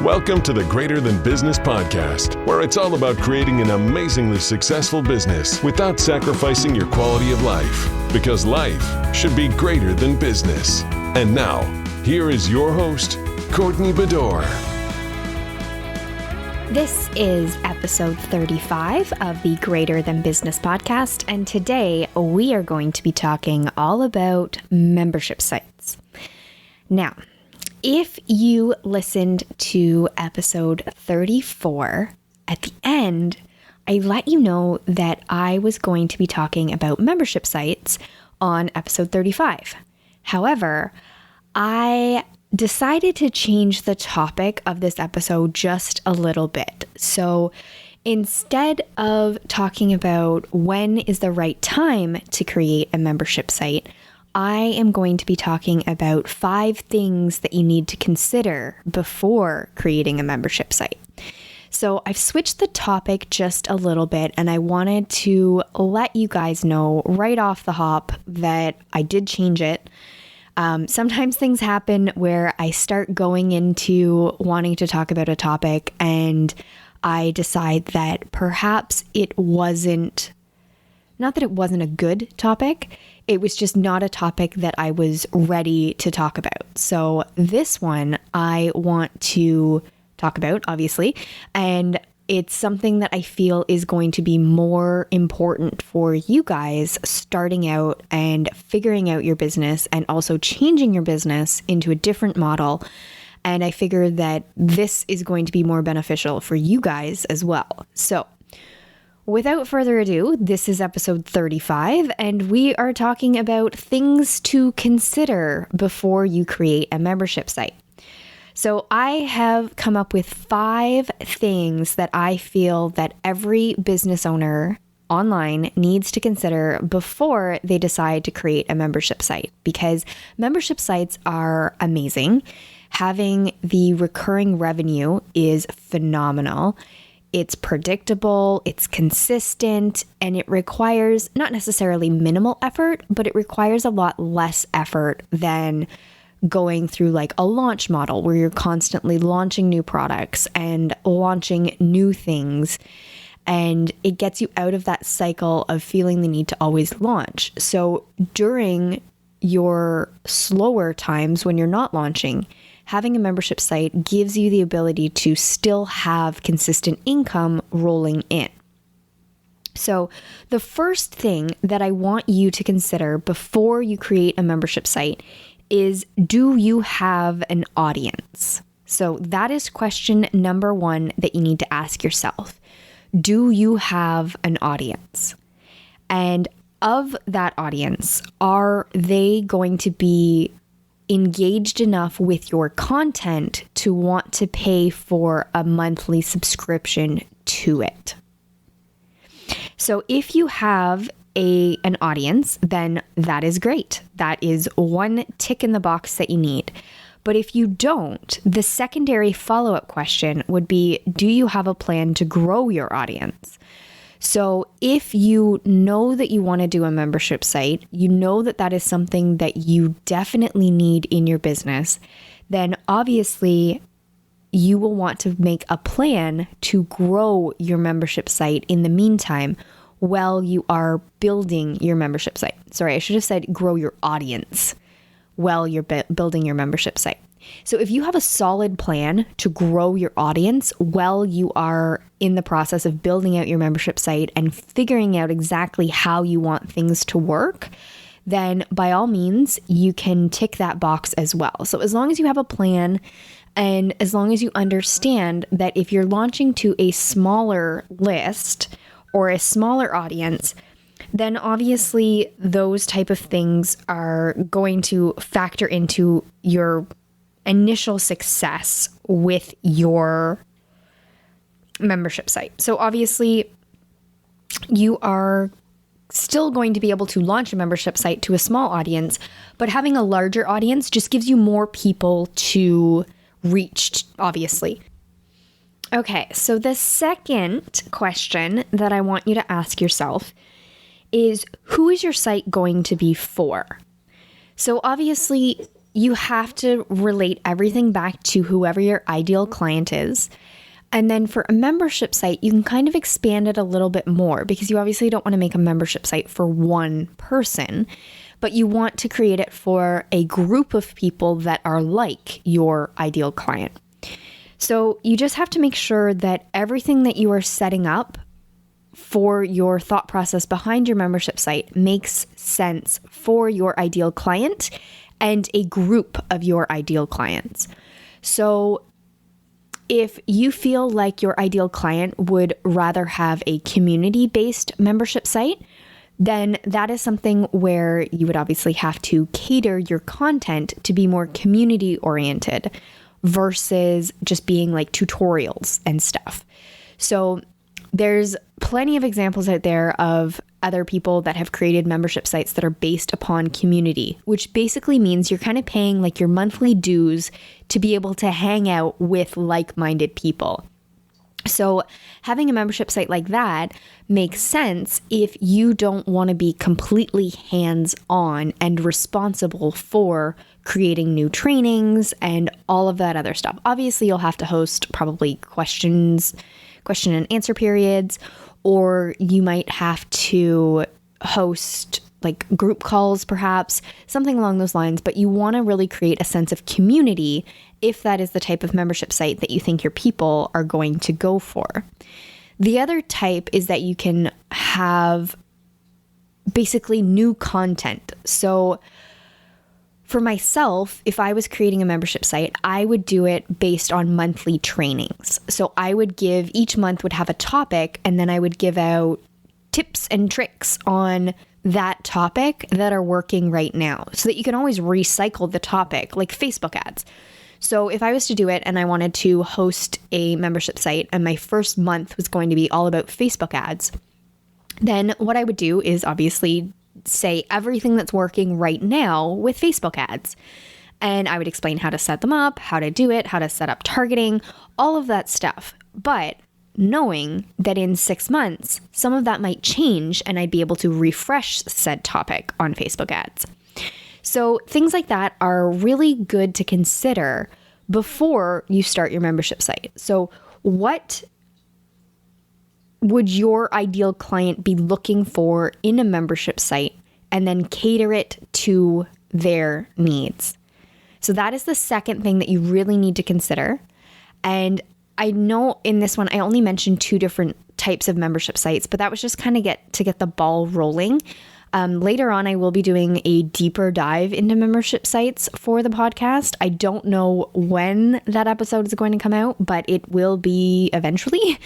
Welcome to the Greater Than Business podcast, where it's all about creating an amazingly successful business without sacrificing your quality of life, because life should be greater than business. And now, here is your host, Courtney Bedore. This is episode 35 of the Greater Than Business podcast, and today we are going to be talking all about membership sites. Now, if you listened to episode 34, at the end, I let you know that I was going to be talking about membership sites on episode 35. However, I decided to change the topic of this episode just a little bit. So instead of talking about when is the right time to create a membership site, I am going to be talking about 5 things that you need to consider before creating a membership site. So I've switched the topic just a little bit, and I wanted to let you guys know right off the hop that I did change it. Sometimes things happen where I start going into wanting to talk about a topic and I decide that perhaps it wasn't, not that it wasn't a good topic, it was just not a topic that I was ready to talk about. So this one I want to talk about, obviously, and it's something that I feel is going to be more important for you guys starting out and figuring out your business and also changing your business into a different model. And I figure that this is going to be more beneficial for you guys as well. So without further ado, this is episode 35, and we are talking about things to consider before you create a membership site. So I have come up with 5 things that I feel that every business owner online needs to consider before they decide to create a membership site, because membership sites are amazing. Having the recurring revenue is phenomenal. It's predictable, it's consistent, and it requires not necessarily minimal effort, but it requires a lot less effort than going through like a launch model where you're constantly launching new products and launching new things. And it gets you out of that cycle of feeling the need to always launch. So during your slower times when you're not launching, having a membership site gives you the ability to still have consistent income rolling in. So the first thing that I want you to consider before you create a membership site is, do you have an audience? So that is question number 1 that you need to ask yourself. Do you have an audience? And of that audience, are they going to be engaged enough with your content to want to pay for a monthly subscription to it? So if you have an audience, then that is great. That is one tick in the box that you need. But if you don't, the secondary follow-up question would be, do you have a plan to grow your audience? So if you know that you want to do a membership site, you know that that is something that you definitely need in your business, then obviously you will want to make a plan to grow your membership site in the meantime while you are building your membership site. Sorry, I should have said grow your audience while you're building your membership site. So if you have a solid plan to grow your audience while you are in the process of building out your membership site and figuring out exactly how you want things to work, then by all means, you can tick that box as well. So as long as you have a plan and as long as you understand that if you're launching to a smaller list or a smaller audience, then obviously those type of things are going to factor into your initial success with your membership site. So obviously you are still going to be able to launch a membership site to a small audience, but having a larger audience just gives you more people to reach, obviously. Okay, so the second question that I want you to ask yourself is, who is your site going to be for? So obviously you have to relate everything back to whoever your ideal client is. And then for a membership site, you can kind of expand it a little bit more because you obviously don't want to make a membership site for one person, but you want to create it for a group of people that are like your ideal client. So you just have to make sure that everything that you are setting up for your thought process behind your membership site makes sense for your ideal client and a group of your ideal clients. So if you feel like your ideal client would rather have a community-based membership site, then that is something where you would obviously have to cater your content to be more community-oriented versus just being like tutorials and stuff. So there's plenty of examples out there of other people that have created membership sites that are based upon community, which basically means you're kind of paying like your monthly dues to be able to hang out with like-minded people. So having a membership site like that makes sense if you don't want to be completely hands-on and responsible for creating new trainings and all of that other stuff. Obviously, you'll have to host probably question and answer periods, or you might have to host like group calls, perhaps, something along those lines. But you want to really create a sense of community if that is the type of membership site that you think your people are going to go for. The other type is that you can have basically new content. So for myself, if I was creating a membership site, I would do it based on monthly trainings. So I would give, each month would have a topic, and then I would give out tips and tricks on that topic that are working right now so that you can always recycle the topic, like Facebook ads. So if I was to do it and I wanted to host a membership site and my first month was going to be all about Facebook ads, then what I would do is obviously say everything that's working right now with Facebook ads. And I would explain how to set them up, how to do it, how to set up targeting, all of that stuff. But knowing that in 6 months, some of that might change and I'd be able to refresh said topic on Facebook ads. So things like that are really good to consider before you start your membership site. So what would your ideal client be looking for in a membership site, and then cater it to their needs? So that is the second thing that you really need to consider. And I know in this one, I only mentioned 2 different types of membership sites, but that was just kind of to get the ball rolling. Later on, I will be doing a deeper dive into membership sites for the podcast. I don't know when that episode is going to come out, but it will be eventually.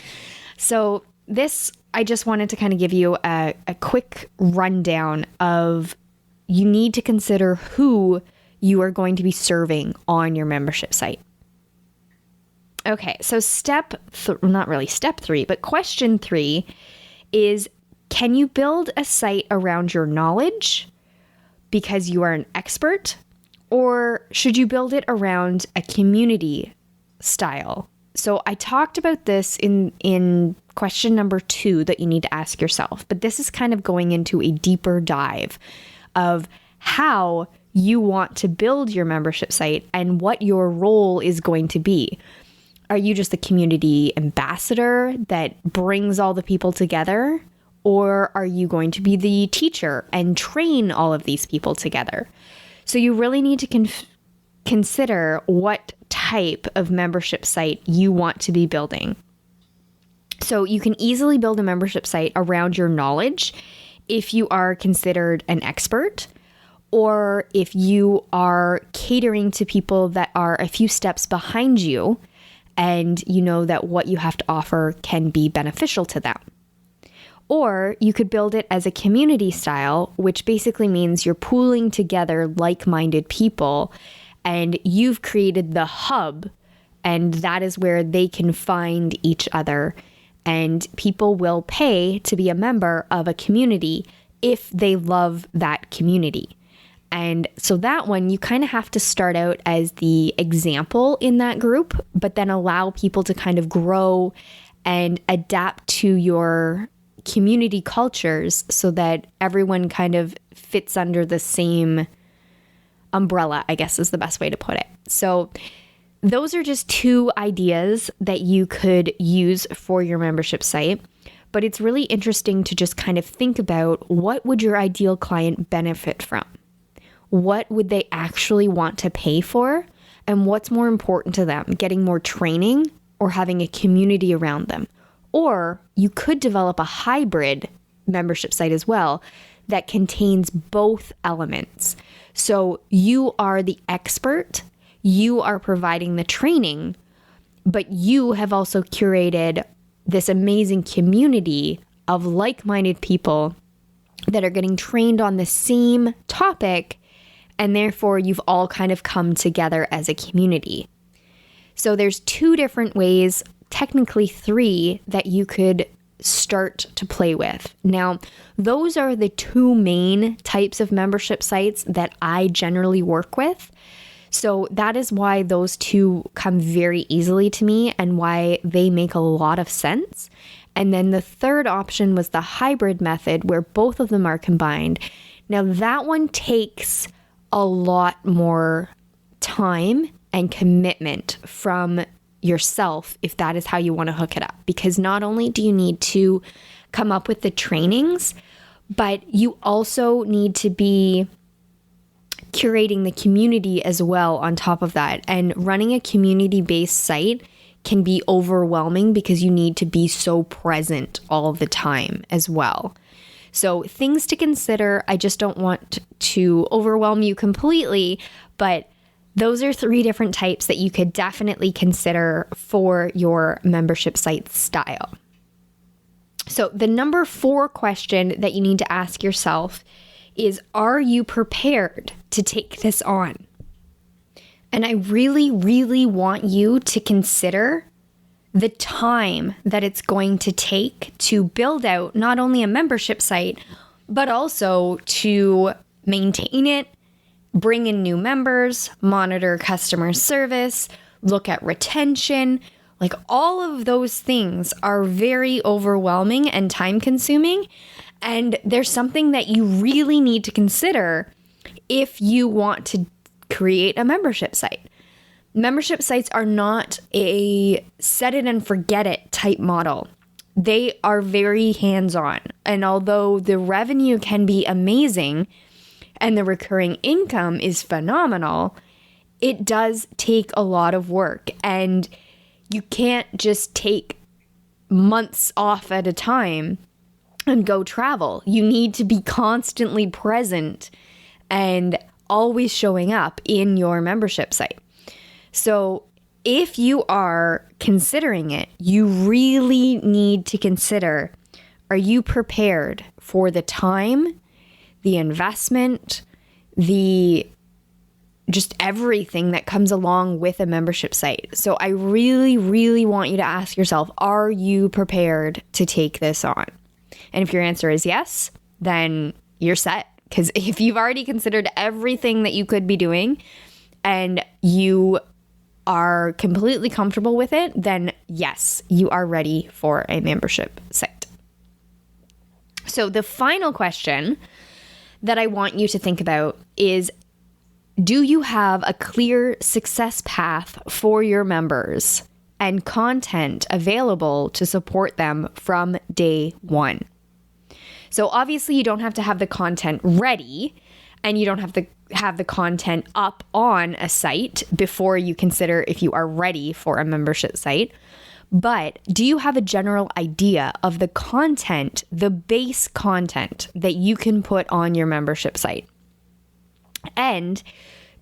So this, I just wanted to kind of give you a quick rundown of, you need to consider who you are going to be serving on your membership site. Okay, so not really step 3, but question 3 is, can you build a site around your knowledge because you are an expert, or should you build it around a community style? So I talked about this in question number 2 that you need to ask yourself, but this is kind of going into a deeper dive of how you want to build your membership site and what your role is going to be. Are you just the community ambassador that brings all the people together? Or are you going to be the teacher and train all of these people together? So you really need to consider what type of membership site you want to be building. So you can easily build a membership site around your knowledge if you are considered an expert, or if you are catering to people that are a few steps behind you and you know that what you have to offer can be beneficial to them. Or you could build it as a community style, which basically means you're pooling together like-minded people and you've created the hub, and that is where they can find each other. And people will pay to be a member of a community if they love that community. And so that one, you kind of have to start out as the example in that group, but then allow people to kind of grow and adapt to your community cultures so that everyone kind of fits under the same umbrella, I guess is the best way to put it. So those are just two ideas that you could use for your membership site. But it's really interesting to just kind of think about, what would your ideal client benefit from? What would they actually want to pay for? And what's more important to them, getting more training or having a community around them? Or you could develop a hybrid membership site as well that contains both elements. So you are the expert, you are providing the training, but you have also curated this amazing community of like-minded people that are getting trained on the same topic, and therefore you've all kind of come together as a community. So there's two different ways, technically three, that you could start to play with. Now, those are the two main types of membership sites that I generally work with. So that is why those two come very easily to me and why they make a lot of sense. And then the third option was the hybrid method, where both of them are combined. Now that one takes a lot more time and commitment from yourself if that is how you want to hook it up. Because not only do you need to come up with the trainings, but you also need to be curating the community as well on top of that. And running a community-based site can be overwhelming because you need to be so present all the time as well. So things to consider. I just don't want to overwhelm you completely, but those are three different types that you could definitely consider for your membership site style. So the number 4 question that you need to ask yourself is, are you prepared to take this on? And I really, really want you to consider the time that it's going to take to build out not only a membership site, but also to maintain it, bring in new members, monitor customer service, look at retention. Like, all of those things are very overwhelming and time consuming. And there's something that you really need to consider if you want to create a membership site. Membership sites are not a set it and forget it type model. They are very hands-on. And although the revenue can be amazing and the recurring income is phenomenal, it does take a lot of work. And you can't just take months off at a time and go travel. You need to be constantly present and always showing up in your membership site. So if you are considering it, you really need to consider, are you prepared for the time, the investment, just everything that comes along with a membership site? So I really, really want you to ask yourself, are you prepared to take this on? And if your answer is yes, then you're set. Because if you've already considered everything that you could be doing and you are completely comfortable with it, then yes, you are ready for a membership site. So the final question that I want you to think about is, do you have a clear success path for your members and content available to support them from day one? So obviously you don't have to have the content ready, and you don't have to have the content up on a site before you consider if you are ready for a membership site. But do you have a general idea of the content, the base content that you can put on your membership site? And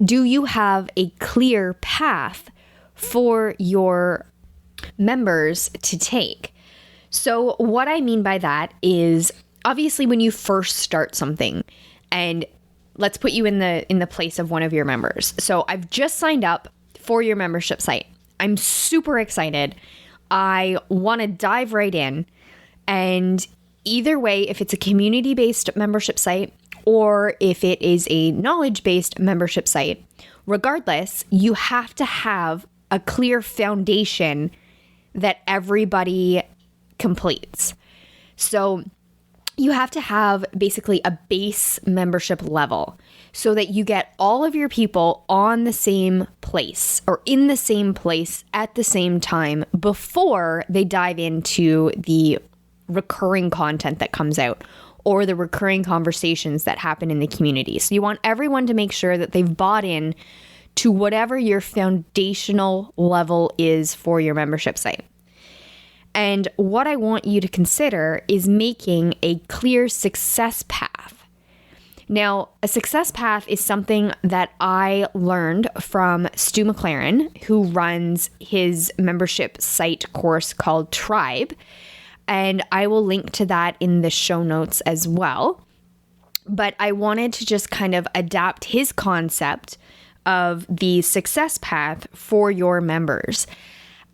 do you have a clear path for your members to take? So what I mean by that is, obviously when you first start something, and let's put you in the place of one of your members. So I've just signed up for your membership site. I'm super excited. I want to dive right in. And either way, if it's a community-based membership site or if it is a knowledge-based membership site, regardless, you have to have a clear foundation that everybody completes. So you have to have basically a base membership level so that you get all of your people on the same place or in the same place at the same time before they dive into the recurring content that comes out or the recurring conversations that happen in the community. So you want everyone to make sure that they've bought in to whatever your foundational level is for your membership site. And what I want you to consider is making a clear success path. Now, a success path is something that I learned from Stu McLaren, who runs his membership site course called Tribe. And I will link to that in the show notes as well. But I wanted to just kind of adapt his concept of the success path for your members.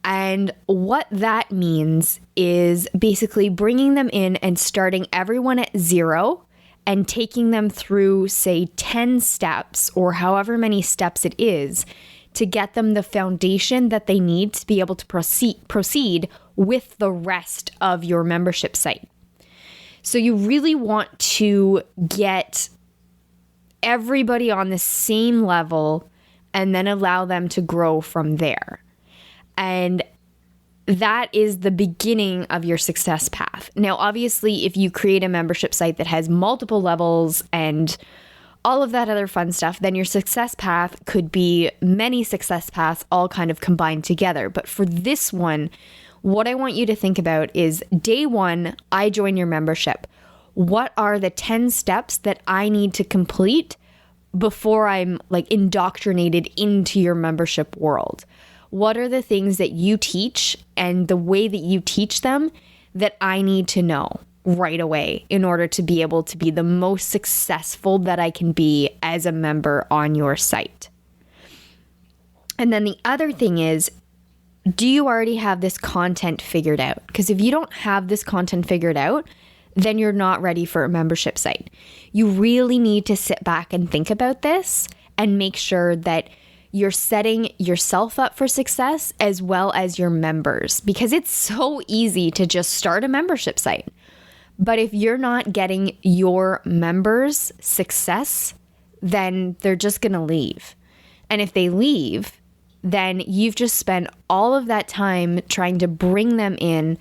And what that means is basically bringing them in and starting everyone at 0 and taking them through, say, 10 steps or however many steps it is to get them the foundation that they need to be able to proceed with the rest of your membership site. So you really want to get everybody on the same level and then allow them to grow from there. And that is the beginning of your success path. Now, obviously, if you create a membership site that has multiple levels and all of that other fun stuff, then your success path could be many success paths all kind of combined together. But for this one, what I want you to think about is day 1, I join your membership. What are the 10 steps that I need to complete before I'm like indoctrinated into your membership world? What are the things that you teach and the way that you teach them that I need to know right away in order to be able to be the most successful that I can be as a member on your site? And then the other thing is, do you already have this content figured out? Because if you don't have this content figured out, then you're not ready for a membership site. You really need to sit back and think about this and make sure that you're setting yourself up for success as well as your members, because it's so easy to just start a membership site. But if you're not getting your members success, then they're just going to leave. And if they leave, then you've just spent all of that time trying to bring them in,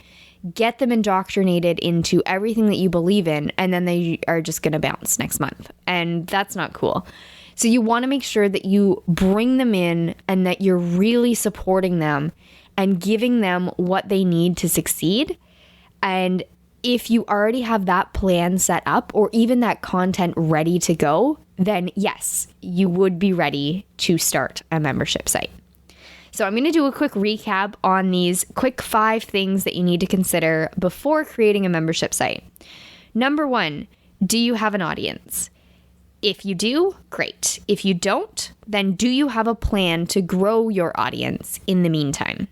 get them indoctrinated into everything that you believe in, and then they are just going to bounce next month. And that's not cool. So you want to make sure that you bring them in and that you're really supporting them and giving them what they need to succeed. And if you already have that plan set up or even that content ready to go, then yes, you would be ready to start a membership site. So I'm going to do a quick recap on these quick 5 things that you need to consider before creating a membership site. Number 1, do you have an audience? If you do, great. If you don't, then do you have a plan to grow your audience in the meantime?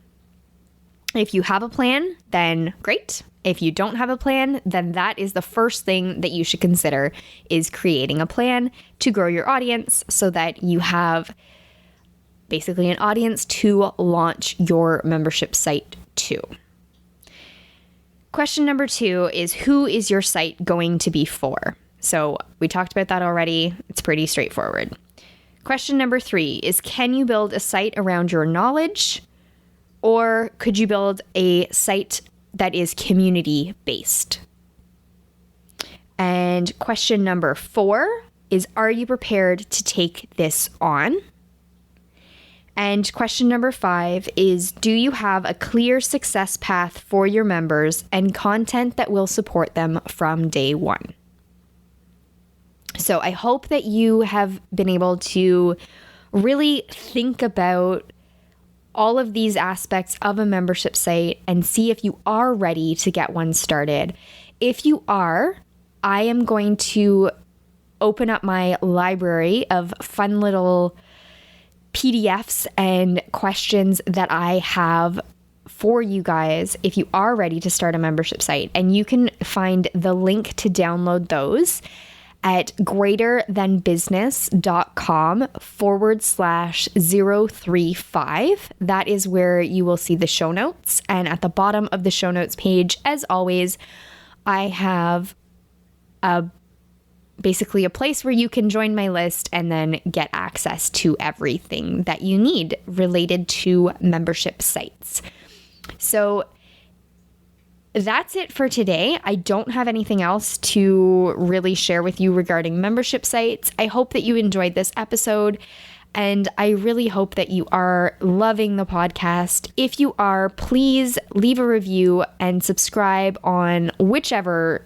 If you have a plan, then great. If you don't have a plan, then that is the first thing that you should consider, is creating a plan to grow your audience so that you have basically an audience to launch your membership site to. Question number 2 is, who is your site going to be for? So we talked about that already. It's pretty straightforward. Question number 3 is, can you build a site around your knowledge, or could you build a site that is community based? And question number 4 is, are you prepared to take this on? And question number 5 is, do you have a clear success path for your members and content that will support them from day 1? So I hope that you have been able to really think about all of these aspects of a membership site and see if you are ready to get one started. If you are, I am going to open up my library of fun little PDFs and questions that I have for you guys if you are ready to start a membership site. And you can find the link to download those at greaterthanbusiness.com/035. That is where you will see the show notes. And at the bottom of the show notes page, as always, I have basically a place where you can join my list and then get access to everything that you need related to membership sites. So that's it for today. I don't have anything else to really share with you regarding membership sites. I hope that you enjoyed this episode, and I really hope that you are loving the podcast. If you are, please leave a review and subscribe on whichever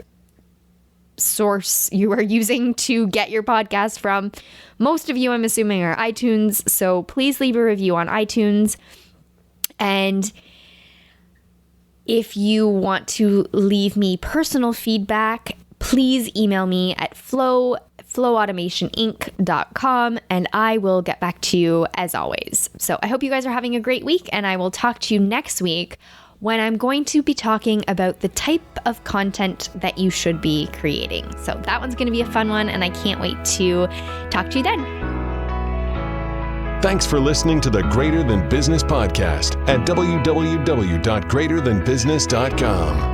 source you are using to get your podcast from. Most of you, I'm assuming, are iTunes, so please leave a review on iTunes. And if you want to leave me personal feedback, please email me at flowautomationinc.com, and I will get back to you as always. So I hope you guys are having a great week, and I will talk to you next week when I'm going to be talking about the type of content that you should be creating. So that one's going to be a fun one, and I can't wait to talk to you then. Thanks for listening to the Greater Than Business podcast at www.greaterthanbusiness.com.